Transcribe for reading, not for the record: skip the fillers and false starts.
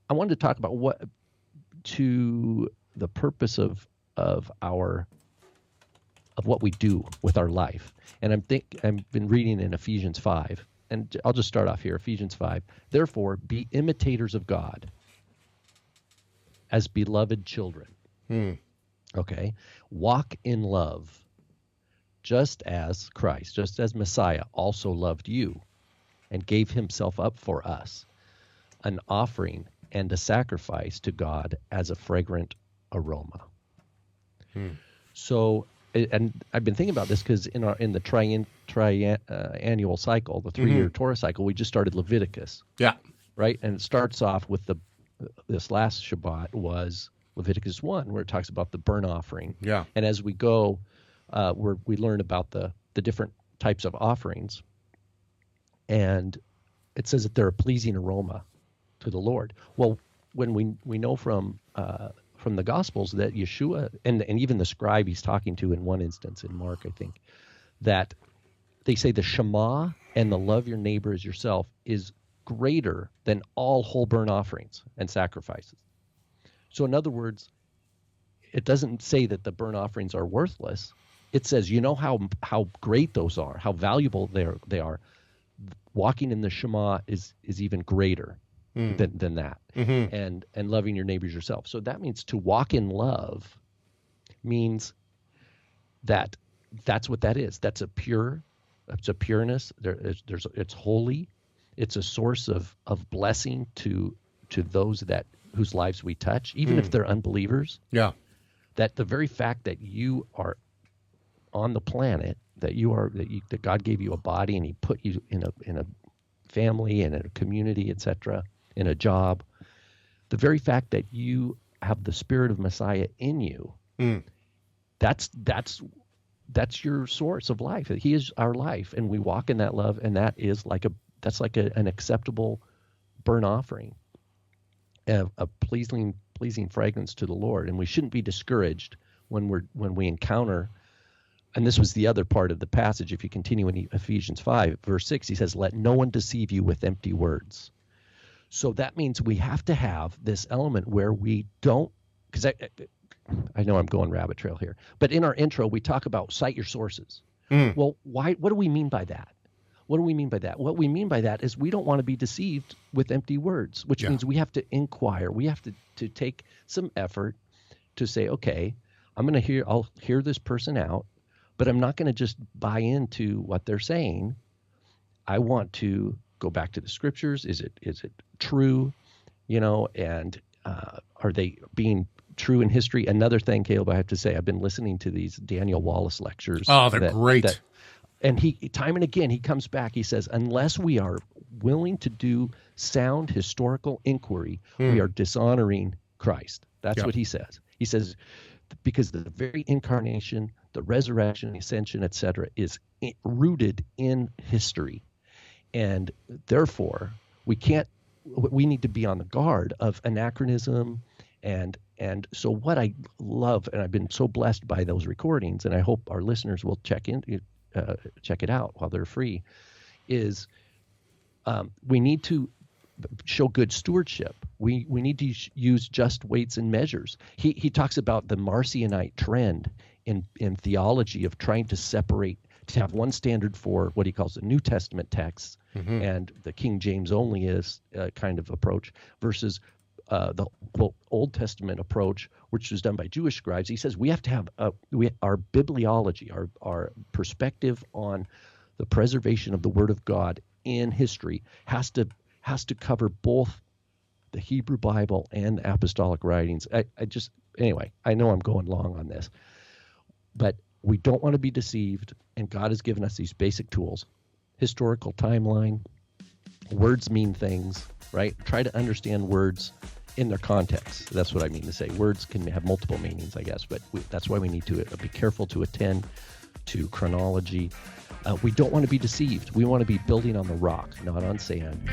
I wanted to talk about what to the purpose of what we do with our life. And I've been reading in Ephesians 5, and I'll just start off here. Ephesians 5. Therefore, be imitators of God as beloved children. Okay. Walk in love, just as Christ, just as Messiah also loved you and gave himself up for us, an offering and a sacrifice to God as a fragrant aroma. So, and I've been thinking about this because in the triannual cycle, the 3-year Torah cycle, we just started Leviticus. Yeah. Right? And it starts off with this last Shabbat was Leviticus 1, where it talks about the burnt offering. Yeah. And as we go, we learn about the different types of offerings. And it says that they're a pleasing aroma to the Lord. Well, when we know from the Gospels that Yeshua and even the scribe he's talking to in one instance in Mark, I think, that they say the Shema and the love your neighbor as yourself is greater than all whole burnt offerings and sacrifices. So in other words, it doesn't say that the burnt offerings are worthless. It says, you know how great those are, how valuable they are. Walking in the Shema is even greater than that, and loving your neighbors yourself. So that means to walk in love means that's what that is. That's a pureness. It's holy. It's a source of blessing to those whose lives we touch, even if they're unbelievers. Yeah. That the very fact that you are on the planet, that God gave you a body and he put you in a family and in a community, etc., in a job, the very fact that you have the Spirit of Messiah in you, that's your source of life. He is our life, and we walk in that love, and that is like an acceptable burnt offering, a pleasing fragrance to the Lord. And we shouldn't be discouraged when we encounter. And this was the other part of the passage. If you continue in Ephesians 5, verse 6, he says, let no one deceive you with empty words. So that means we have to have this element where we don't, because I know I'm going rabbit trail here, but in our intro, we talk about cite your sources. Well, what do we mean by that? What do we mean by that? What we mean by that is we don't want to be deceived with empty words, which means we have to inquire. We have to take some effort to say, okay, I'll hear this person out, but I'm not going to just buy into what they're saying. I want to go back to the scriptures. Is it true? And are they being true in history? Another thing, Caleb, I have to say, I've been listening to these Daniel Wallace lectures. Oh, they're great. And he, time and again, he comes back. He says, unless we are willing to do sound historical inquiry, we are dishonoring Christ. That's what he says. He says, because the very incarnation, the resurrection, ascension, etc., is rooted in history. And therefore, we need to be on the guard of anachronism. And so what I love, and I've been so blessed by those recordings, and I hope our listeners will check it out while they're free, is we need to show good stewardship. We need to use just weights and measures. He talks about the Marcionite trend in theology of trying to separate, to have one standard for what he calls the New Testament texts and the King James only is kind of approach versus the Old Testament approach, which was done by Jewish scribes. He says we have to have our bibliology, our perspective on the preservation of the Word of God in history has to cover both the Hebrew Bible and the apostolic writings. Anyway, I know I'm going long on this, but we don't want to be deceived, and God has given us these basic tools: historical timeline, words mean things, right? Try to understand words in their context. That's what I mean to say. Words can have multiple meanings, I guess, but that's why we need to be careful to attend to chronology. We don't want to be deceived. We want to be building on the rock, not on sand.